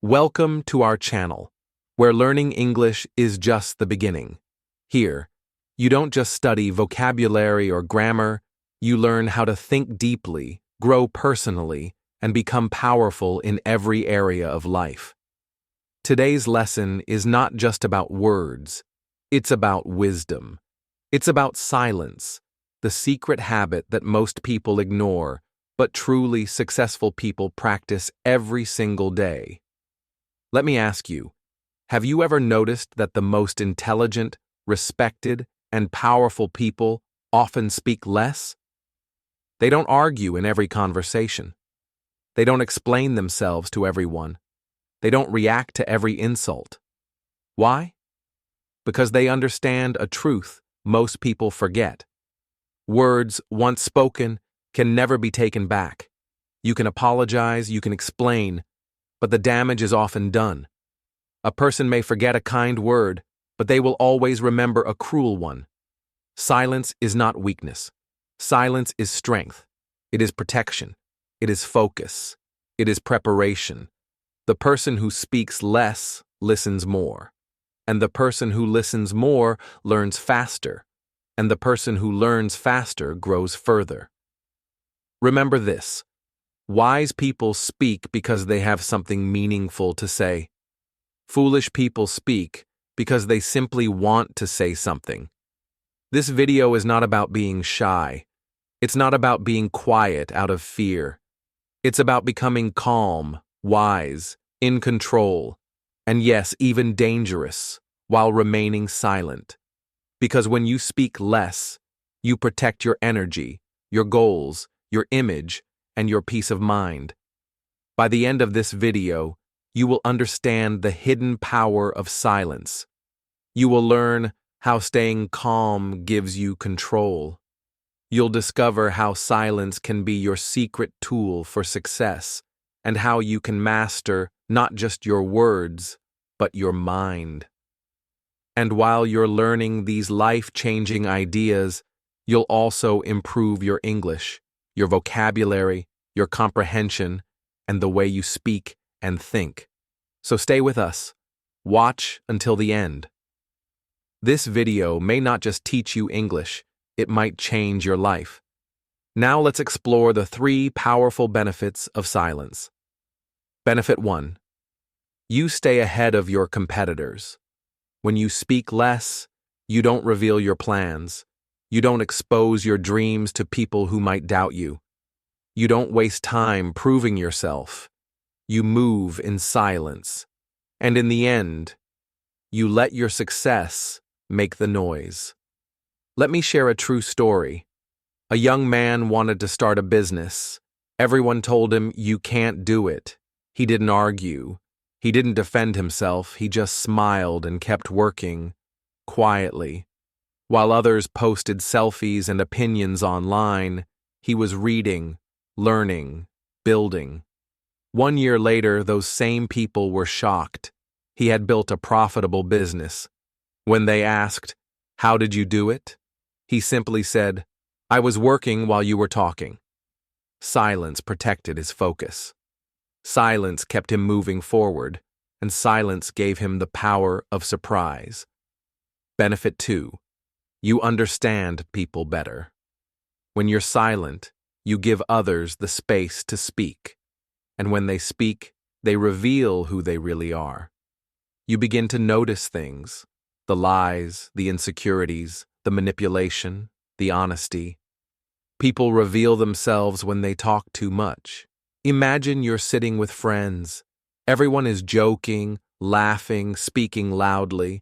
Welcome to our channel, where learning English is just the beginning. Here, you don't just study vocabulary or grammar, you learn how to think deeply, grow personally, and become powerful in every area of life. Today's lesson is not just about words, it's about wisdom. It's about silence, the secret habit that most people ignore, but truly successful people practice every single day. Let me ask you, have you ever noticed that the most intelligent, respected, and powerful people often speak less? They don't argue in every conversation. They don't explain themselves to everyone. They don't react to every insult. Why? Because they understand a truth most people forget. Words once spoken can never be taken back. You can apologize, you can explain, but the damage is often done. A person may forget a kind word, but they will always remember a cruel one. Silence is not weakness. Silence is strength. It is protection. It is focus. It is preparation. The person who speaks less listens more. And the person who listens more learns faster. And the person who learns faster grows further. Remember this. Wise people speak because they have something meaningful to say. Foolish people speak because they simply want to say something. This video is not about being shy. It's not about being quiet out of fear. It's about becoming calm, wise, in control, and yes, even dangerous, while remaining silent. Because when you speak less, you protect your energy, your goals, your image, and your peace of mind. By the end of this video, you will understand the hidden power of silence. You will learn how staying calm gives you control. You'll discover how silence can be your secret tool for success, and how you can master not just your words, but your mind. And while you're learning these life-changing ideas, you'll also improve your English, your vocabulary, your comprehension, and the way you speak and think. So stay with us. Watch until the end. This video may not just teach you English, it might change your life. Now let's explore the 3 powerful benefits of silence. Benefit 1. You stay ahead of your competitors. When you speak less, you don't reveal your plans. You don't expose your dreams to people who might doubt you. You don't waste time proving yourself. You move in silence. And in the end, you let your success make the noise. Let me share a true story. A young man wanted to start a business. Everyone told him, "You can't do it." He didn't argue. He didn't defend himself. He just smiled and kept working, quietly. While others posted selfies and opinions online, he was reading, learning, building. 1 year later, those same people were shocked. He had built a profitable business. When they asked, "How did you do it?" he simply said, "I was working while you were talking." Silence protected his focus. Silence kept him moving forward, and silence gave him the power of surprise. Benefit 2. You understand people better. When you're silent, you give others the space to speak. And when they speak, they reveal who they really are. You begin to notice things, the lies, the insecurities, the manipulation, the honesty. People reveal themselves when they talk too much. Imagine you're sitting with friends. Everyone is joking, laughing, speaking loudly,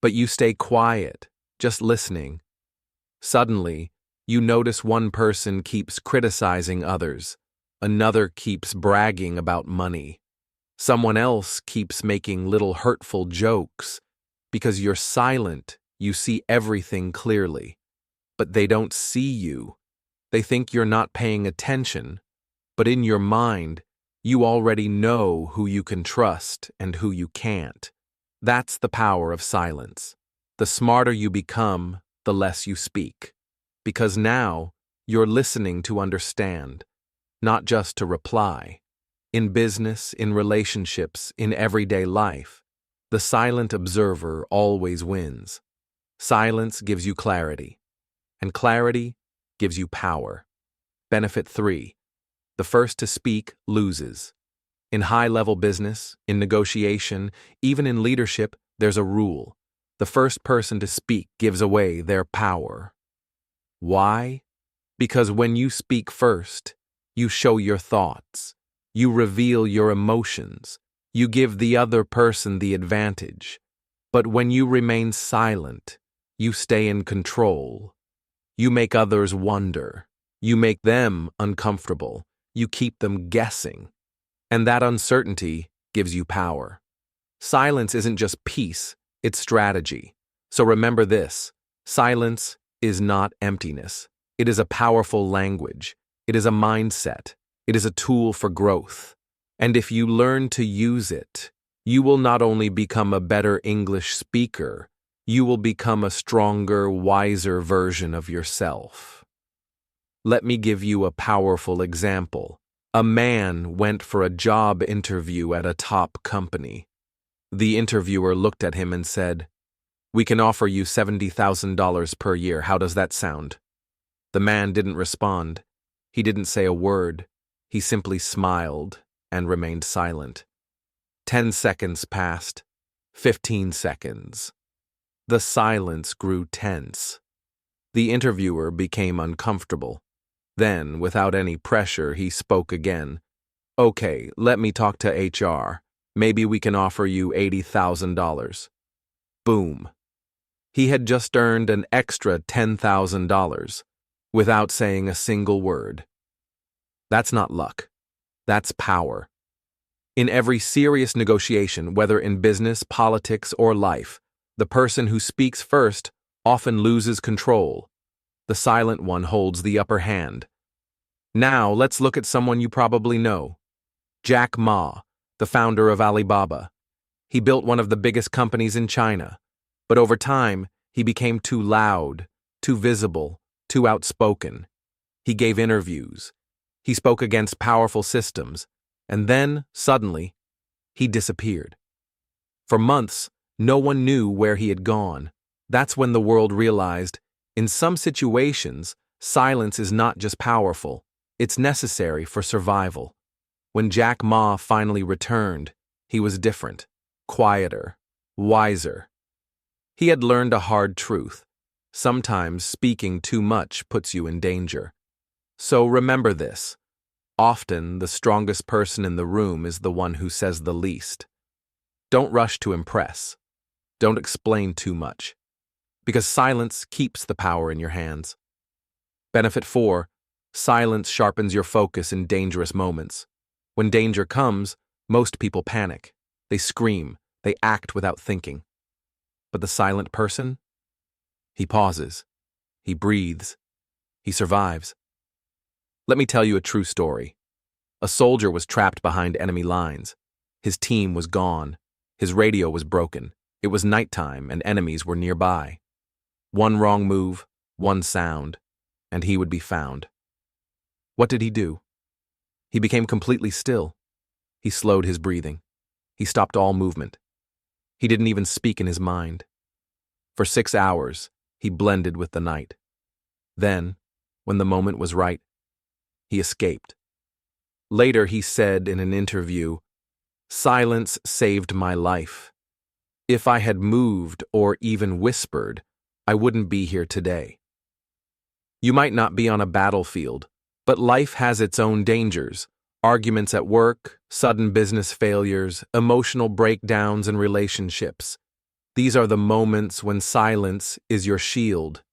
but you stay quiet, just listening. Suddenly, you notice one person keeps criticizing others. Another keeps bragging about money. Someone else keeps making little hurtful jokes. Because you're silent, you see everything clearly. But they don't see you. They think you're not paying attention. But in your mind, you already know who you can trust and who you can't. That's the power of silence. The smarter you become, the less you speak. Because now, you're listening to understand, not just to reply. In business, in relationships, in everyday life, the silent observer always wins. Silence gives you clarity, and clarity gives you power. Benefit 3. The first to speak loses. In high-level business, in negotiation, even in leadership, there's a rule. The first person to speak gives away their power. Why? Because when you speak first, you show your thoughts. You reveal your emotions. You give the other person the advantage. But when you remain silent, you stay in control. You make others wonder. You make them uncomfortable. You keep them guessing. And that uncertainty gives you power. Silence isn't just peace, it's strategy. So remember this: silence is not emptiness. It is a powerful language. It is a mindset. It is a tool for growth. And if you learn to use it, you will not only become a better English speaker, you will become a stronger, wiser version of yourself. Let me give you a powerful example. A man went for a job interview at a top company. The interviewer looked at him and said, "We can offer you $70,000 per year. How does that sound?" The man didn't respond. He didn't say a word. He simply smiled and remained silent. 10 seconds passed. 15 seconds. The silence grew tense. The interviewer became uncomfortable. Then, without any pressure, he spoke again. "Okay, let me talk to HR. Maybe we can offer you $80,000. Boom. He had just earned an extra $10,000 without saying a single word. That's not luck. That's power. In every serious negotiation, whether in business, politics, or life, the person who speaks first often loses control. The silent one holds the upper hand. Now, let's look at someone you probably know. Jack Ma, the founder of Alibaba. He built one of the biggest companies in China. But over time, he became too loud, too visible, too outspoken. He gave interviews. He spoke against powerful systems. And then, suddenly, he disappeared. For months, no one knew where he had gone. That's when the world realized, in some situations, silence is not just powerful, it's necessary for survival. When Jack Ma finally returned, he was different, quieter, wiser. He had learned a hard truth. Sometimes speaking too much puts you in danger. So remember this. Often, the strongest person in the room is the one who says the least. Don't rush to impress. Don't explain too much. Because silence keeps the power in your hands. Benefit 4. Silence sharpens your focus in dangerous moments. When danger comes, most people panic. They scream. They act without thinking. But the silent person? He pauses. He breathes. He survives. Let me tell you a true story. A soldier was trapped behind enemy lines. His team was gone. His radio was broken. It was nighttime and enemies were nearby. One wrong move, one sound, and he would be found. What did he do? He became completely still. He slowed his breathing. He stopped all movement. He didn't even speak in his mind. For 6 hours, he blended with the night. Then, when the moment was right, he escaped. Later, he said in an interview, "Silence saved my life. If I had moved or even whispered, I wouldn't be here today." You might not be on a battlefield, but life has its own dangers. Arguments at work, sudden business failures, emotional breakdowns in relationships. These are the moments when silence is your shield.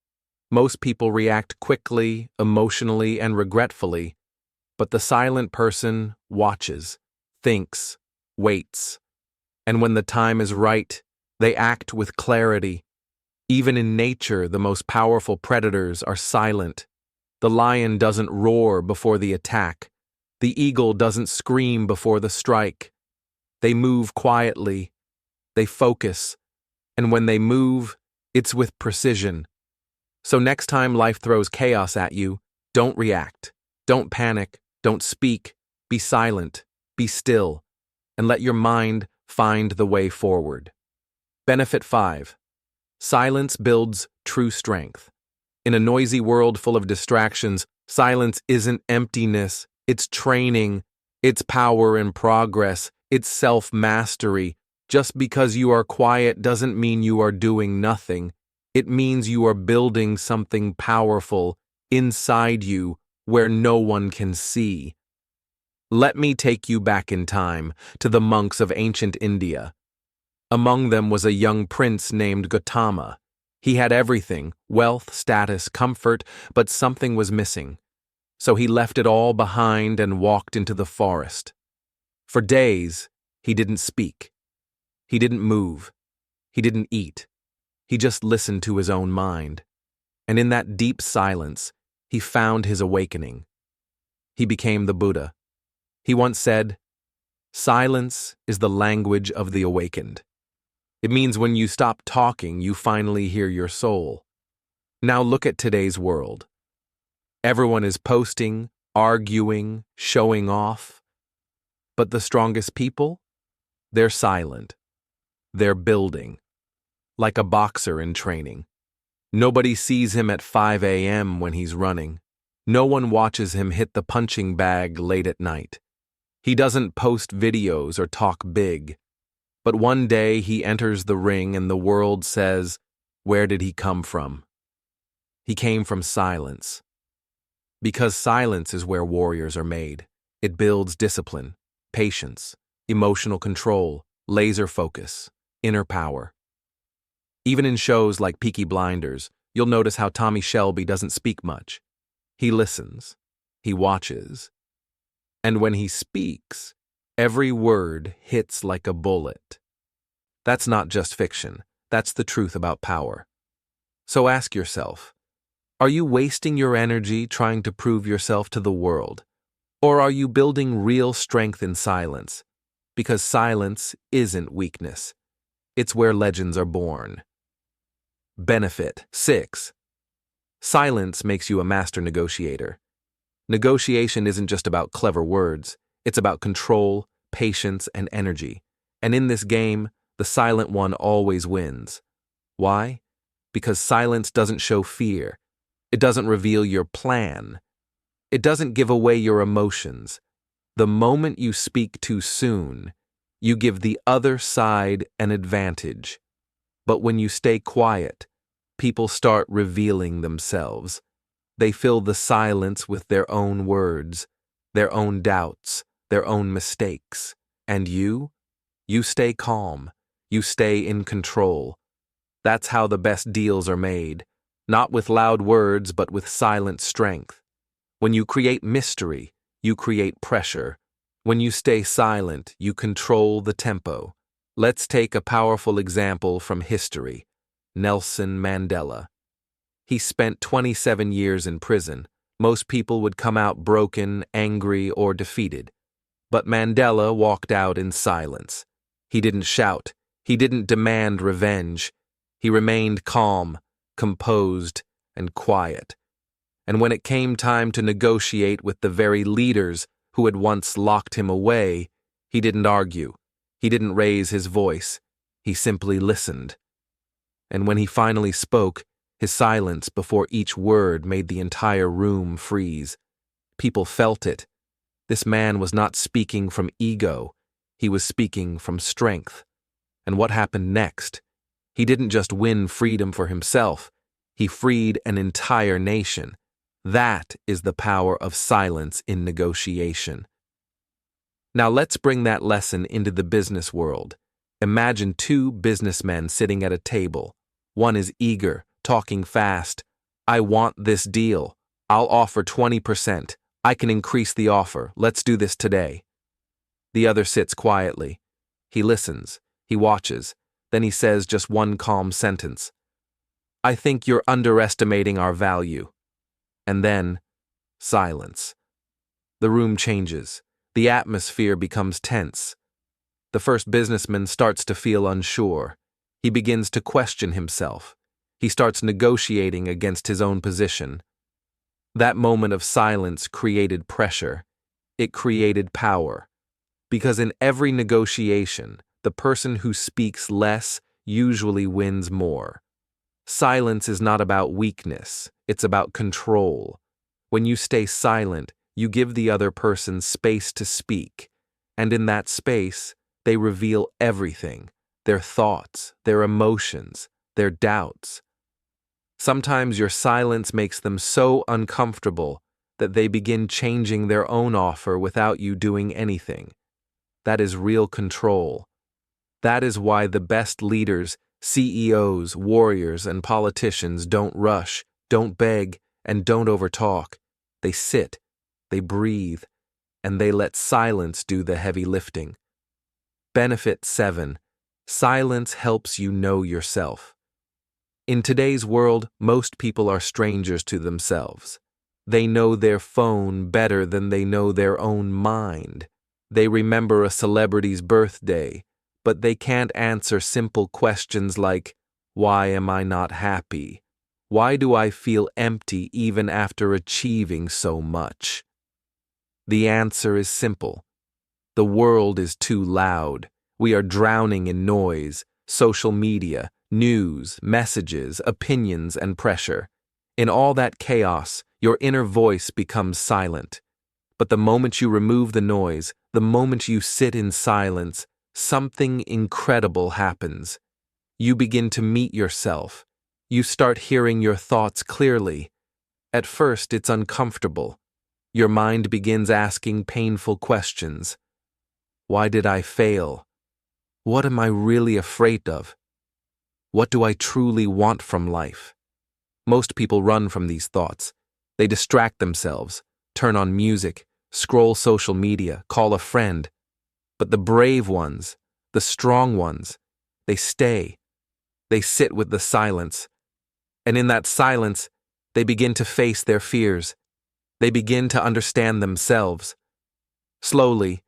Most people react quickly, emotionally, and regretfully, but the silent person watches, thinks, waits. And when the time is right, they act with clarity. Even in nature, the most powerful predators are silent. The lion doesn't roar before the attack. The eagle doesn't scream before the strike. They move quietly. They focus. And when they move, it's with precision. So next time life throws chaos at you, don't react. Don't panic. Don't speak. Be silent. Be still, and let your mind find the way forward. Benefit 5. Silence builds true strength. In a noisy world full of distractions, silence isn't emptiness, it's training, it's power and progress, it's self-mastery. Just because you are quiet doesn't mean you are doing nothing. It means you are building something powerful inside you where no one can see. Let me take you back in time to the monks of ancient India. Among them was a young prince named Gautama. He had everything, wealth, status, comfort, but something was missing. So he left it all behind and walked into the forest. For days, he didn't speak. He didn't move. He didn't eat. He just listened to his own mind. And in that deep silence, he found his awakening. He became the Buddha. He once said, "Silence is the language of the awakened." It means when you stop talking, you finally hear your soul. Now look at today's world. Everyone is posting, arguing, showing off. But the strongest people? They're silent. They're building. Like a boxer in training. Nobody sees him at 5 a.m. when he's running. No one watches him hit the punching bag late at night. He doesn't post videos or talk big. But one day he enters the ring and the world says, where did he come from? He came from silence. Because silence is where warriors are made. It builds discipline, patience, emotional control, laser focus, inner power. Even in shows like Peaky Blinders, you'll notice how Tommy Shelby doesn't speak much. He listens. He watches. And when he speaks, every word hits like a bullet. That's not just fiction. That's the truth about power. So ask yourself, are you wasting your energy trying to prove yourself to the world? Or are you building real strength in silence? Because silence isn't weakness. It's where legends are born. Benefit 6. Silence makes you a master negotiator. Negotiation isn't just about clever words. It's about control, patience, and energy. And in this game, the silent one always wins. Why? Because silence doesn't show fear. It doesn't reveal your plan. It doesn't give away your emotions. The moment you speak too soon, you give the other side an advantage. But when you stay quiet, people start revealing themselves. They fill the silence with their own words, their own doubts, their own mistakes. And you stay calm. You stay in control. That's how the best deals are made, not with loud words, but with silent strength. When you create mystery, you create pressure. When you stay silent, you control the tempo. Let's take a powerful example from history. Nelson Mandela. He spent 27 years in prison. Most people would come out broken, angry, or defeated. But Mandela walked out in silence. He didn't shout. He didn't demand revenge. He remained calm, composed, and quiet. And when it came time to negotiate with the very leaders who had once locked him away, he didn't argue. He didn't raise his voice. He simply listened. And when he finally spoke, his silence before each word made the entire room freeze. People felt it. This man was not speaking from ego. He was speaking from strength. And what happened next? He didn't just win freedom for himself. He freed an entire nation. That is the power of silence in negotiation. Now let's bring that lesson into the business world. Imagine two businessmen sitting at a table. One is eager, talking fast. I want this deal. I'll offer 20%. I can increase the offer. Let's do this today. The other sits quietly. He listens. He watches. Then he says just one calm sentence. I think you're underestimating our value. And then, silence. The room changes. The atmosphere becomes tense. The first businessman starts to feel unsure. He begins to question himself. He starts negotiating against his own position. That moment of silence created pressure. It created power. Because in every negotiation, the person who speaks less usually wins more. Silence is not about weakness, it's about control. When you stay silent, you give the other person space to speak, and in that space, they reveal everything, their thoughts, their emotions, their doubts. Sometimes your silence makes them so uncomfortable that they begin changing their own offer without you doing anything. That is real control. That is why the best leaders, CEOs, warriors, and politicians don't rush, don't beg, and don't overtalk. They sit, they breathe, and they let silence do the heavy lifting. Benefit 7. Silence helps you know yourself. In today's world, most people are strangers to themselves. They know their phone better than they know their own mind. They remember a celebrity's birthday, but they can't answer simple questions like, why am I not happy? Why do I feel empty even after achieving so much? The answer is simple. The world is too loud. We are drowning in noise, social media, news, messages, opinions, and pressure. In all that chaos, your inner voice becomes silent. But the moment you remove the noise, the moment you sit in silence, something incredible happens. You begin to meet yourself. You start hearing your thoughts clearly. At first, it's uncomfortable. Your mind begins asking painful questions. Why did I fail? What am I really afraid of? What do I truly want from life? Most people run from these thoughts. They distract themselves, turn on music, scroll social media, call a friend. But the brave ones, the strong ones, they stay. They sit with the silence. And in that silence, they begin to face their fears. They begin to understand themselves. Slowly,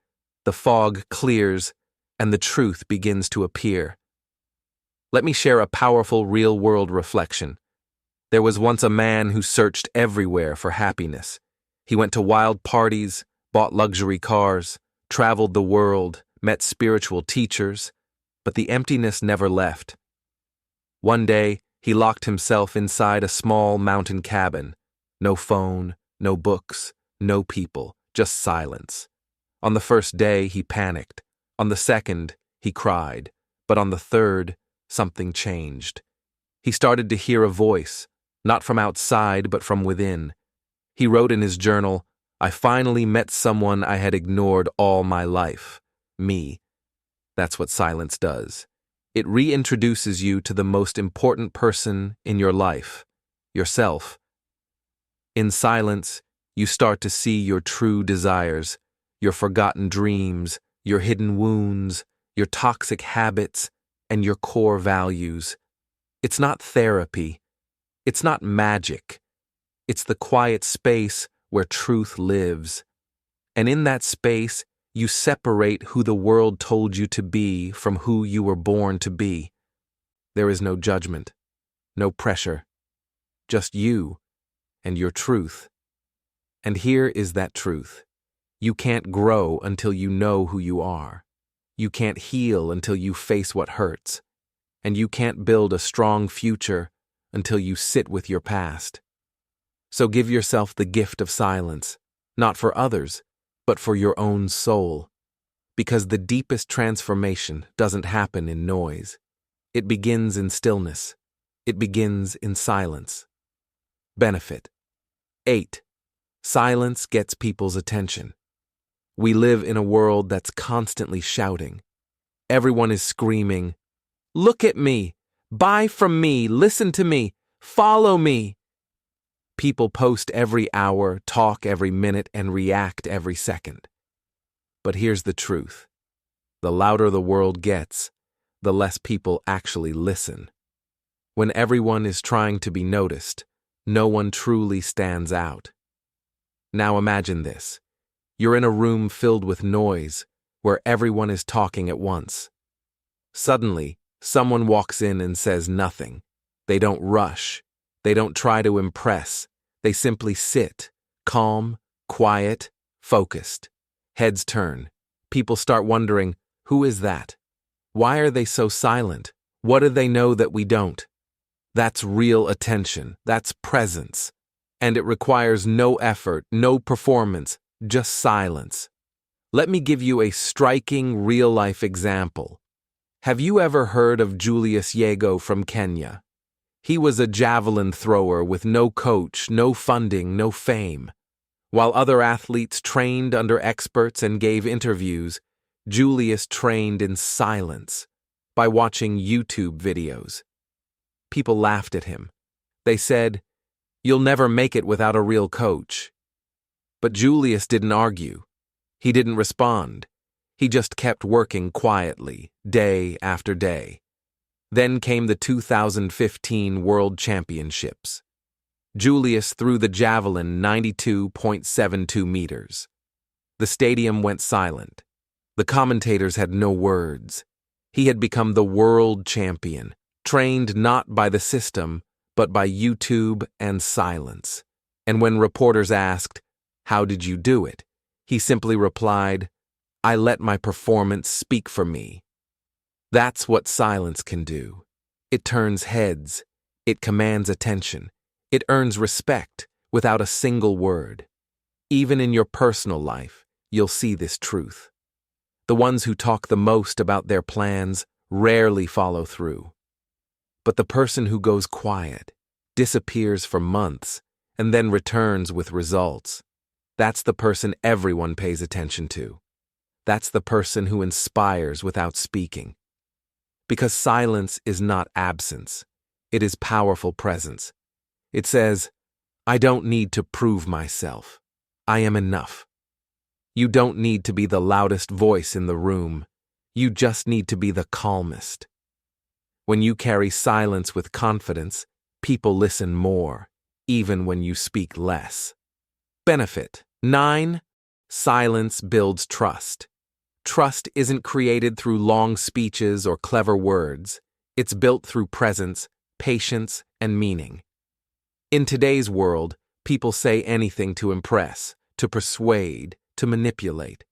the fog clears and the truth begins to appear. Let me share a powerful real-world reflection. There was once a man who searched everywhere for happiness. He went to wild parties, bought luxury cars, traveled the world, met spiritual teachers, but the emptiness never left. One day, he locked himself inside a small mountain cabin. No phone, no books, no people, just silence. On the first day, he panicked. On the second, he cried. But on the third, something changed. He started to hear a voice, not from outside, but from within. He wrote in his journal, "I finally met someone I had ignored all my life. Me." That's what silence does. It reintroduces you to the most important person in your life, yourself. In silence, you start to see your true desires, your forgotten dreams, your hidden wounds, your toxic habits, and your core values. It's not therapy. It's not magic. It's the quiet space where truth lives. And in that space, you separate who the world told you to be from who you were born to be. There is no judgment, no pressure, just you and your truth. And here is that truth. You can't grow until you know who you are. You can't heal until you face what hurts. And you can't build a strong future until you sit with your past. So give yourself the gift of silence, not for others, but for your own soul. Because the deepest transformation doesn't happen in noise. It begins in stillness. It begins in silence. Benefit 8. Silence gets people's attention. We live in a world that's constantly shouting. Everyone is screaming, "Look at me! Buy from me! Listen to me! Follow me!" People post every hour, talk every minute, and react every second. But here's the truth. The louder the world gets, the less people actually listen. When everyone is trying to be noticed, no one truly stands out. Now imagine this. You're in a room filled with noise, where everyone is talking at once. Suddenly, someone walks in and says nothing. They don't rush. They don't try to impress. They simply sit, calm, quiet, focused. Heads turn, People start wondering, who is that? Why are they so silent? What do they know that we don't? That's real attention. That's presence. And it requires no effort, no performance, just silence. Let me give you a striking real-life example. Have you ever heard of Julius Yego from Kenya? He was a javelin thrower with no coach, no funding, no fame. While other athletes trained under experts and gave interviews, Julius trained in silence by watching YouTube videos. People laughed at him. They said, "You'll never make it without a real coach." But Julius didn't argue. He didn't respond. He just kept working quietly, day after day. Then came the 2015 World Championships. Julius threw the javelin 92.72 meters. The stadium went silent. The commentators had no words. He had become the world champion, trained not by the system, but by YouTube and silence. And when reporters asked, "How did you do it?" he simply replied, "I let my performance speak for me." That's what silence can do. It turns heads. It commands attention. It earns respect without a single word. Even in your personal life, you'll see this truth. The ones who talk the most about their plans rarely follow through. But the person who goes quiet, disappears for months, and then returns with results, that's the person everyone pays attention to. That's the person who inspires without speaking. Because silence is not absence. It is powerful presence. It says, "I don't need to prove myself. I am enough." You don't need to be the loudest voice in the room. You just need to be the calmest. When you carry silence with confidence, people listen more, even when you speak less. Benefit 9. Silence builds trust. Trust isn't created through long speeches or clever words. It's built through presence, patience, and meaning. In today's world, people say anything to impress, to persuade, to manipulate.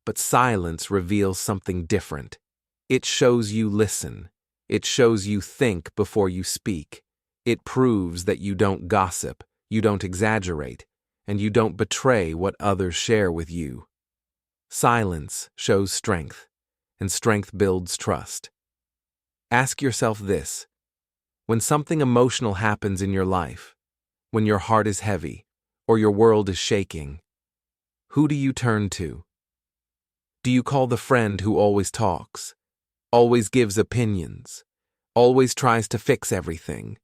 But silence reveals something different. It shows you listen. It shows you think before you speak. It proves that you don't gossip, you don't exaggerate, and you don't betray what others share with you. Silence shows strength, and strength builds trust. Ask yourself this: when something emotional happens in your life, when your heart is heavy, or your world is shaking, who do you turn to? Do you call the friend who always talks, always gives opinions, always tries to fix everything?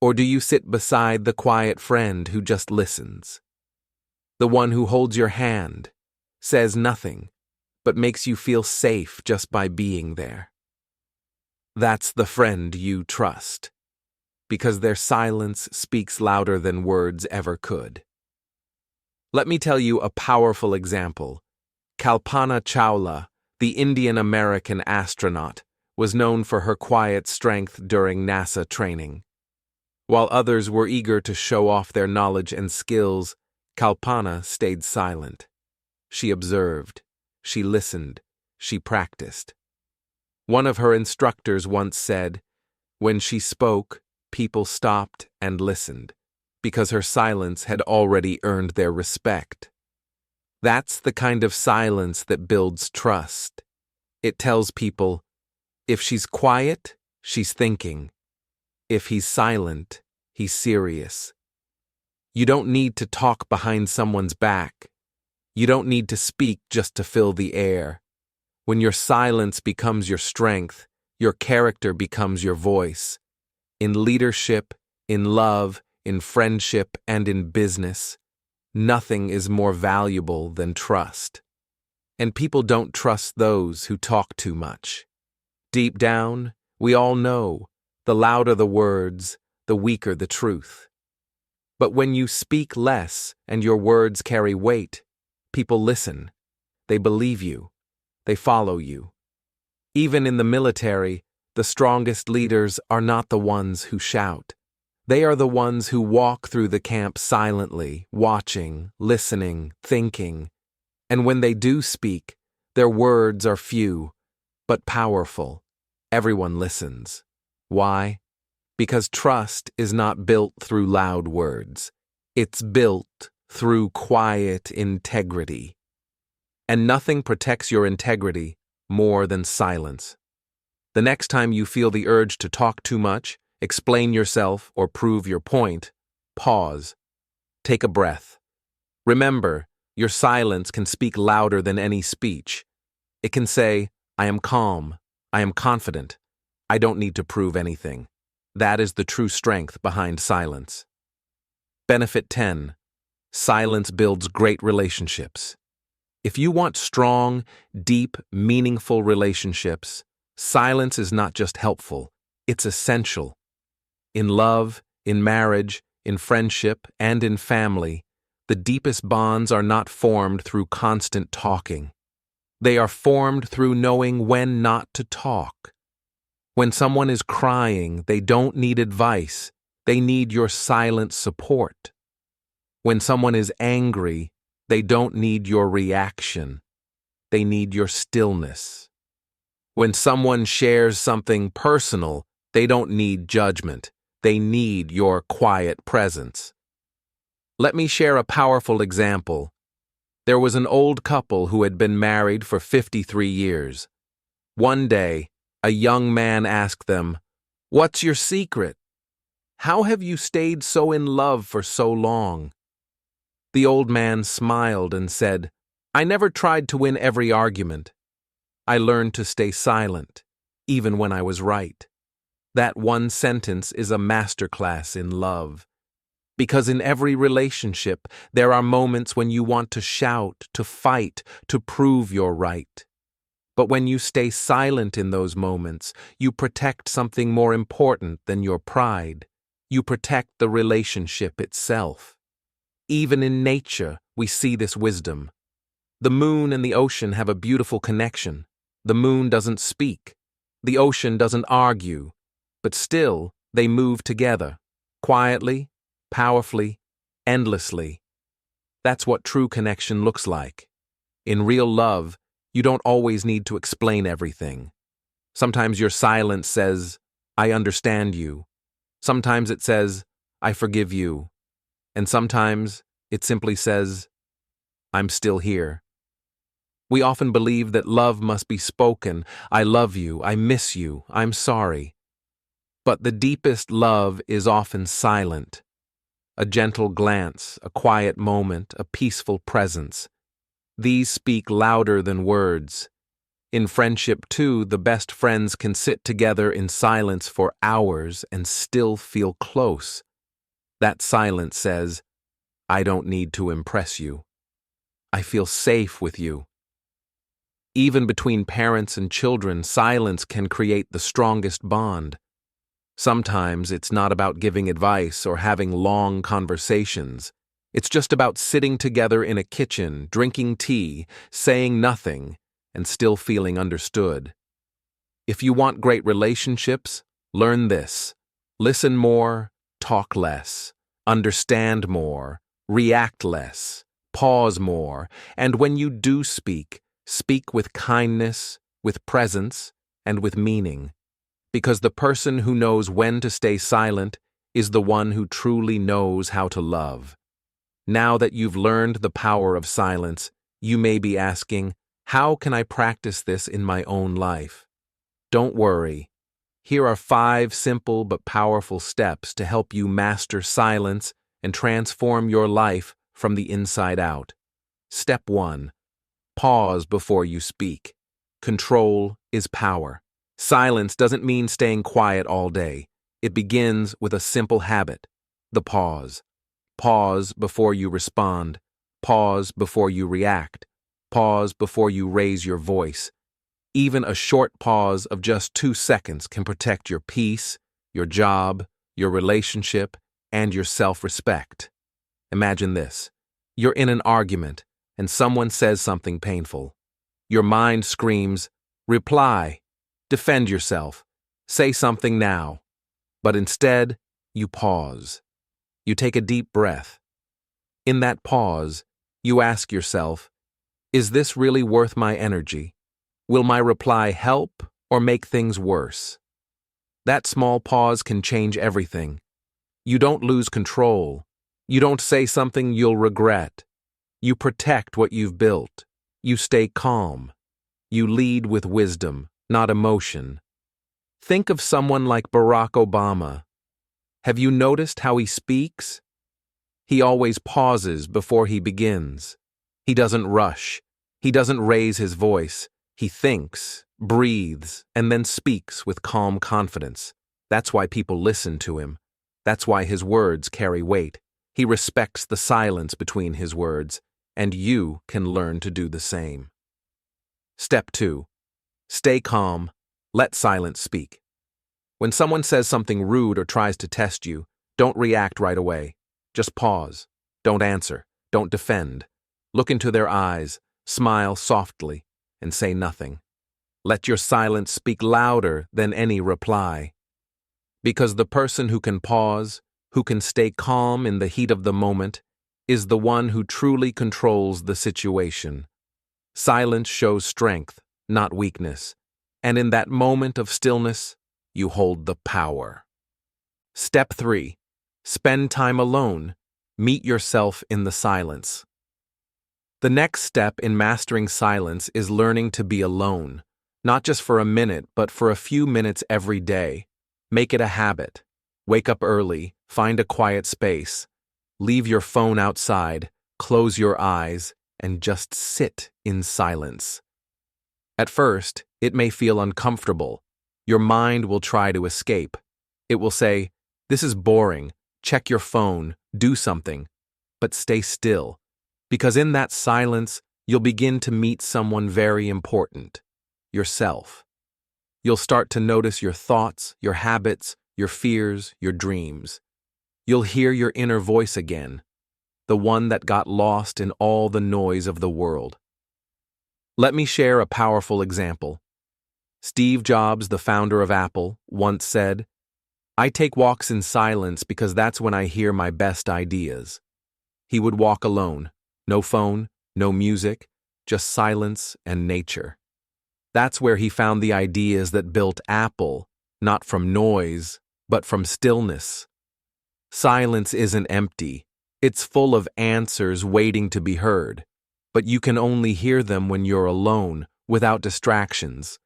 Or do you sit beside the quiet friend who just listens? The one who holds your hand, says nothing, but makes you feel safe just by being there. That's the friend you trust, because their silence speaks louder than words ever could. Let me tell you a powerful example. Kalpana Chawla, the Indian-American astronaut, was known for her quiet strength during NASA training. While others were eager to show off their knowledge and skills, Kalpana stayed silent. She observed, she listened, she practiced. One of her instructors once said, when she spoke, people stopped and listened, because her silence had already earned their respect. That's the kind of silence that builds trust. It tells people, if she's quiet, she's thinking. If he's silent, he's serious. You don't need to talk behind someone's back. You don't need to speak just to fill the air. When your silence becomes your strength, your character becomes your voice. In leadership, in love, in friendship, and in business, nothing is more valuable than trust. And people don't trust those who talk too much. Deep down, we all know, the louder the words, the weaker the truth. But when you speak less and your words carry weight, people listen. They believe you. They follow you. Even in the military, the strongest leaders are not the ones who shout. They are the ones who walk through the camp silently, watching, listening, thinking. And when they do speak, Their words are few, but powerful. Everyone listens. Why? Because trust is not built through loud words. It's built through quiet integrity. And nothing protects your integrity more than silence. The next time you feel the urge to talk too much, explain yourself, or prove your point, pause. Take a breath. Remember, your silence can speak louder than any speech. It can say, I am calm, I am confident, I don't need to prove anything. That is the true strength behind silence. Benefit 10. Silence builds great relationships. If you want strong, deep, meaningful relationships, silence is not just helpful, it's essential. In love, in marriage, in friendship, and in family, the deepest bonds are not formed through constant talking. They are formed through knowing when not to talk. When someone is crying, they don't need advice, they need your silent support. When someone is angry, they don't need your reaction, they need your stillness. When someone shares something personal, they don't need judgment, they need your quiet presence. Let me share a powerful example. There was an old couple who had been married for 53 years. One day, a young man asked them, "What's your secret? How have you stayed so in love for so long?" The old man smiled and said, "I never tried to win every argument. I learned to stay silent, even when I was right." That one sentence is a masterclass in love. Because in every relationship, there are moments when you want to shout, to fight, to prove you're right. But when you stay silent in those moments, you protect something more important than your pride. You protect the relationship itself. Even in nature, we see this wisdom. The moon and the ocean have a beautiful connection. The moon doesn't speak. The ocean doesn't argue. But still, they move together, quietly, powerfully, endlessly. That's what true connection looks like. In real love, you don't always need to explain everything. Sometimes your silence says, "I understand you." Sometimes it says, "I forgive you." And sometimes it simply says, "I'm still here." We often believe that love must be spoken. "I love you, I miss you, I'm sorry." But the deepest love is often silent. A gentle glance, a quiet moment, a peaceful presence. These speak louder than words. In friendship, too, the best friends can sit together in silence for hours and still feel close. That silence says, "I don't need to impress you. I feel safe with you." Even between parents and children, silence can create the strongest bond. Sometimes it's not about giving advice or having long conversations. It's just about sitting together in a kitchen, drinking tea, saying nothing, and still feeling understood. If you want great relationships, learn this. Listen more, talk less, understand more, react less, pause more, and when you do speak, speak with kindness, with presence, and with meaning. Because the person who knows when to stay silent is the one who truly knows how to love. Now that you've learned the power of silence, you may be asking, how can I practice this in my own life? Don't worry. Here are 5 simple but powerful steps to help you master silence and transform your life from the inside out. Step 1. Pause before you speak. Control is power. Silence doesn't mean staying quiet all day. It begins with a simple habit, the pause. Pause before you respond. Pause before you react. Pause before you raise your voice. Even a short pause of just 2 seconds can protect your peace, your job, your relationship, and your self-respect. Imagine this. You're in an argument, and someone says something painful. Your mind screams, "Reply. Defend yourself. Say something now." But instead, you pause. You take a deep breath. In that pause, you ask yourself, Is this really worth my energy? Will my reply help or make things worse? That small pause can change everything. You don't lose control. You don't say something you'll regret. You protect what you've built. You stay calm. You lead with wisdom, not emotion. Think of someone like Barack Obama. Have you noticed how he speaks? He always pauses before he begins. He doesn't rush. He doesn't raise his voice. He thinks, breathes, and then speaks with calm confidence. That's why people listen to him. That's why his words carry weight. He respects the silence between his words, and you can learn to do the same. Step 2. Stay calm. Let silence speak. When someone says something rude or tries to test you, don't react right away. Just pause. Don't answer. Don't defend. Look into their eyes, smile softly, and say nothing. Let your silence speak louder than any reply. Because the person who can pause, who can stay calm in the heat of the moment, is the one who truly controls the situation. Silence shows strength, not weakness, and in that moment of stillness, you hold the power. Step 3. Spend time alone. Meet yourself in the silence. The next step in mastering silence is learning to be alone, not just for a minute, but for a few minutes every day. Make it a habit. Wake up early, find a quiet space, leave your phone outside, close your eyes, and just sit in silence. At first, it may feel uncomfortable. Your mind will try to escape. It will say, "This is boring. Check your phone, do something." But stay still, because in that silence, you'll begin to meet someone very important, yourself. You'll start to notice your thoughts, your habits, your fears, your dreams. You'll hear your inner voice again, the one that got lost in all the noise of the world. Let me share a powerful example. Steve Jobs, the founder of Apple, once said, "I take walks in silence because that's when I hear my best ideas." He would walk alone, no phone, no music, just silence and nature. That's where he found the ideas that built Apple, not from noise, but from stillness. Silence isn't empty. It's full of answers waiting to be heard, but you can only hear them when you're alone, without distractions.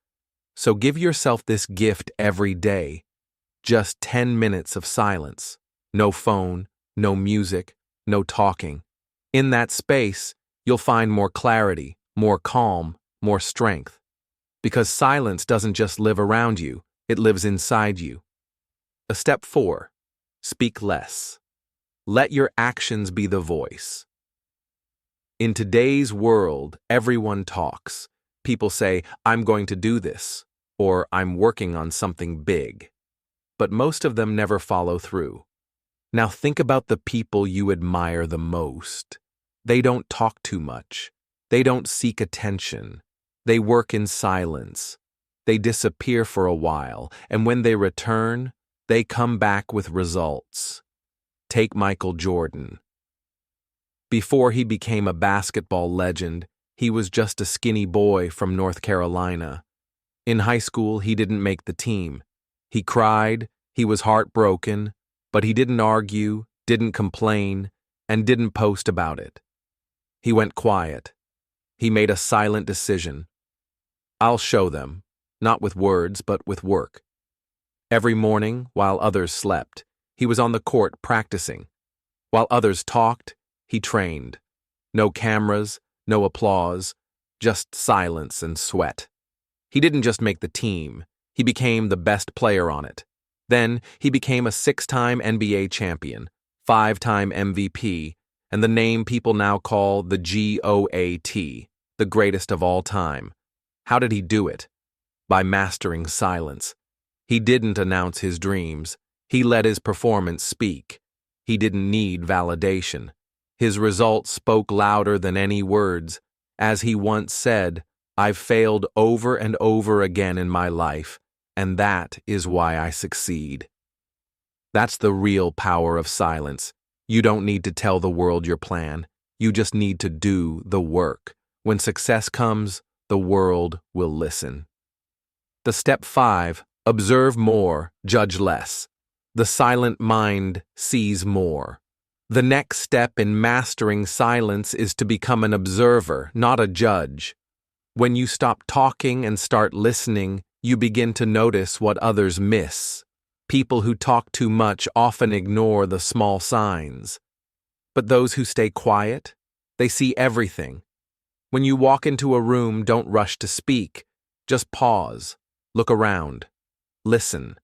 So give yourself this gift every day. Just 10 minutes of silence. No phone, no music, no talking. In that space, you'll find more clarity, more calm, more strength. Because silence doesn't just live around you, it lives inside you. Step 4. Speak less. Let your actions be the voice. In today's world, everyone talks. People say, "I'm going to do this," or "I'm working on something big." But most of them never follow through. Now think about the people you admire the most. They don't talk too much. They don't seek attention. They work in silence. They disappear for a while, and when they return, they come back with results. Take Michael Jordan. Before he became a basketball legend, he was just a skinny boy from North Carolina. In high school, he didn't make the team. He cried, he was heartbroken, but he didn't argue, didn't complain, and didn't post about it. He went quiet. He made a silent decision. I'll show them, not with words, but with work. Every morning, while others slept, he was on the court practicing. While others talked, he trained. No cameras, no applause, just silence and sweat. He didn't just make the team, he became the best player on it. Then he became a 6-time NBA champion, 5-time MVP, and the name people now call the GOAT, the greatest of all time. How did he do it? By mastering silence. He didn't announce his dreams. He let his performance speak. He didn't need validation. His results spoke louder than any words. As he once said, "I've failed over and over again in my life, and that is why I succeed." That's the real power of silence. You don't need to tell the world your plan. You just need to do the work. When success comes, the world will listen. The step 5, observe more, judge less. The silent mind sees more. The next step in mastering silence is to become an observer, not a judge. When you stop talking and start listening, you begin to notice what others miss. People who talk too much often ignore the small signs. But those who stay quiet, they see everything. When you walk into a room, don't rush to speak. Just pause, look around, listen.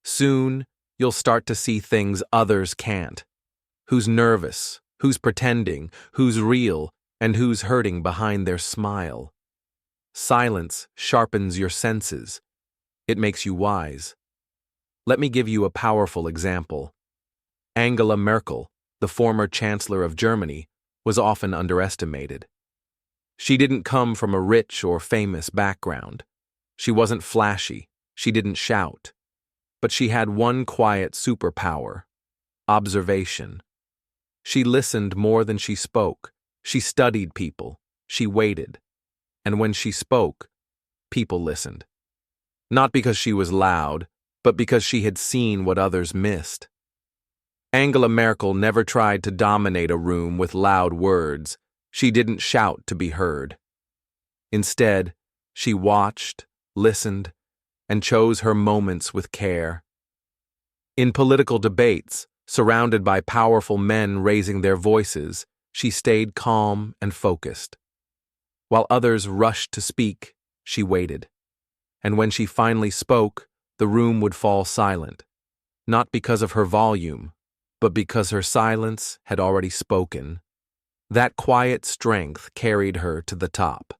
Soon, you'll start to see things others can't. Who's nervous, who's pretending, who's real, and who's hurting behind their smile. Silence sharpens your senses. It makes you wise. Let me give you a powerful example. Angela Merkel, the former Chancellor of Germany, was often underestimated. She didn't come from a rich or famous background. She wasn't flashy. She didn't shout. But she had one quiet superpower: observation. She listened more than she spoke. She studied people. She waited. And when she spoke, people listened. Not because she was loud, but because she had seen what others missed. Angela Merkel never tried to dominate a room with loud words. She didn't shout to be heard. Instead, she watched, listened, and chose her moments with care. In political debates, surrounded by powerful men raising their voices, she stayed calm and focused. While others rushed to speak, she waited. And when she finally spoke, the room would fall silent, not because of her volume, but because her silence had already spoken. That quiet strength carried her to the top.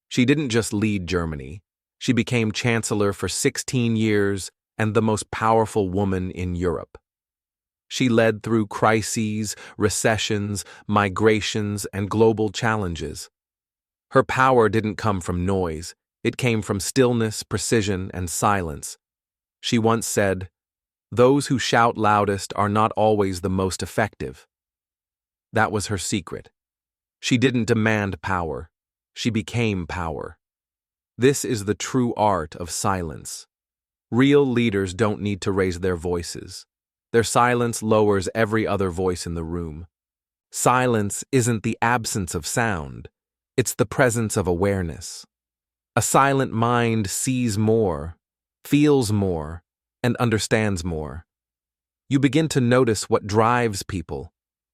She didn't just lead Germany. She became Chancellor for 16 years and the most powerful woman in Europe. She led through crises, recessions, migrations, and global challenges. Her power didn't come from noise. It came from stillness, precision, and silence. She once said, "Those who shout loudest are not always the most effective." That was her secret. She didn't demand power. She became power. This is the true art of silence. Real leaders don't need to raise their voices. Their silence lowers every other voice in the room. Silence isn't the absence of sound. It's the presence of awareness. A silent mind sees more, feels more, and understands more. You begin to notice what drives people,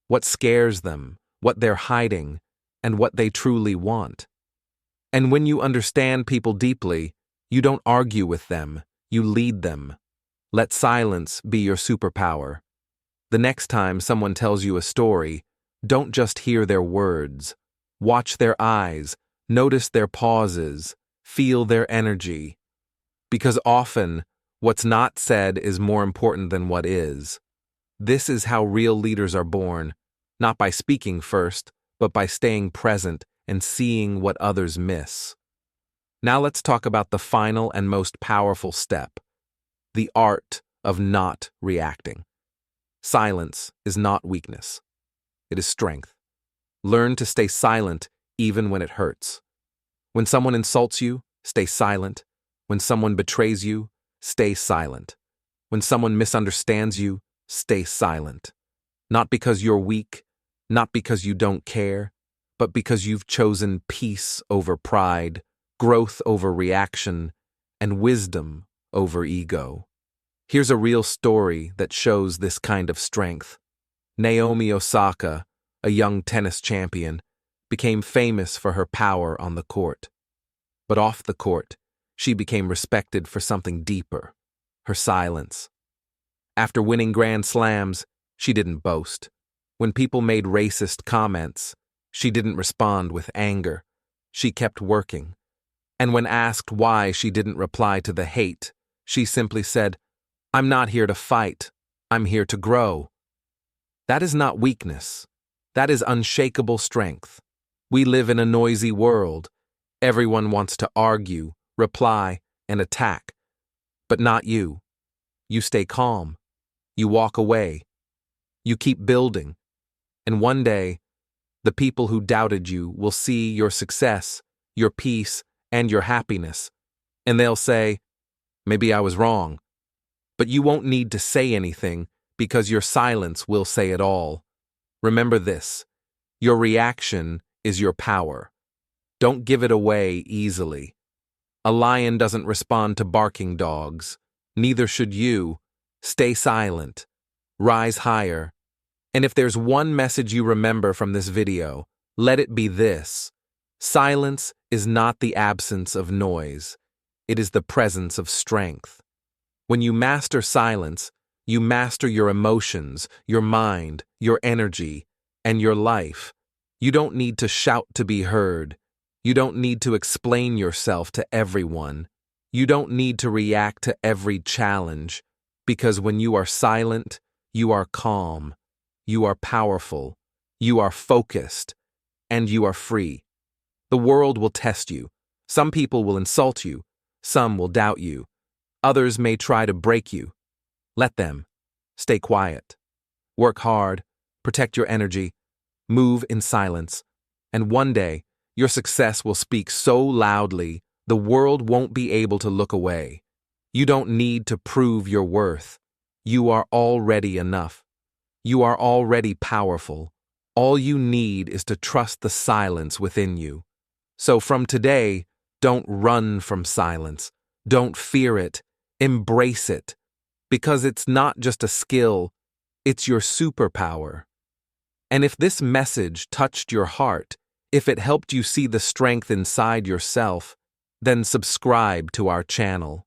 what scares them, what they're hiding, and what they truly want. And when you understand people deeply, you don't argue with them, you lead them. Let silence be your superpower. The next time someone tells you a story, don't just hear their words. Watch their eyes, notice their pauses, feel their energy. Because often, what's not said is more important than what is. This is how real leaders are born, not by speaking first, but by staying present and seeing what others miss. Now let's talk about the final and most powerful step: the art of not reacting. Silence is not weakness. It is strength. Learn to stay silent even when it hurts. When someone insults you, stay silent. When someone betrays you, stay silent. When someone misunderstands you, stay silent. Not because you're weak, not because you don't care, but because you've chosen peace over pride, growth over reaction, and wisdom over ego. Here's a real story that shows this kind of strength. Naomi Osaka, a young tennis champion, became famous for her power on the court. But off the court, she became respected for something deeper: her silence. After winning Grand Slams, she didn't boast. When people made racist comments, she didn't respond with anger. She kept working. And when asked why she didn't reply to the hate, she simply said, "I'm not here to fight. I'm here to grow." That is not weakness. That is unshakable strength. We live in a noisy world. Everyone wants to argue, reply, and attack. But not you. You stay calm. You walk away. You keep building. And one day, The people who doubted you will see your success, your peace, and your happiness, and they'll say, maybe I was wrong. But you won't need to say anything because your silence will say it all. Remember this: your reaction is your power. Don't give it away easily. A lion doesn't respond to barking dogs. Neither should you. Stay silent. Rise higher. And if there's one message you remember from this video, let it be this: silence is not the absence of noise. It is the presence of strength. When you master silence, you master your emotions, your mind, your energy, and your life. You don't need to shout to be heard. You don't need to explain yourself to everyone. You don't need to react to every challenge, because when you are silent, you are calm, you are powerful, you are focused, and you are free. The world will test you. Some people will insult you. Some will doubt you. Others may try to break you. Let them. Stay quiet. Work hard. Protect your energy. Move in silence. And one day, your success will speak so loudly, the world won't be able to look away. You don't need to prove your worth. You are already enough. You are already powerful. All you need is to trust the silence within you. So from today, don't run from silence. Don't fear it. Embrace it. Because it's not just a skill, it's your superpower. And if this message touched your heart, if it helped you see the strength inside yourself, then subscribe to our channel.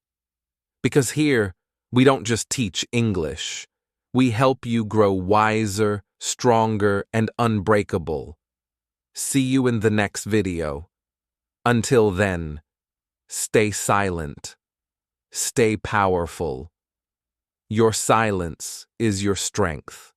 Because here, we don't just teach English. We help you grow wiser, stronger, and unbreakable. See you in the next video. Until then, stay silent. Stay powerful. Your silence is your strength.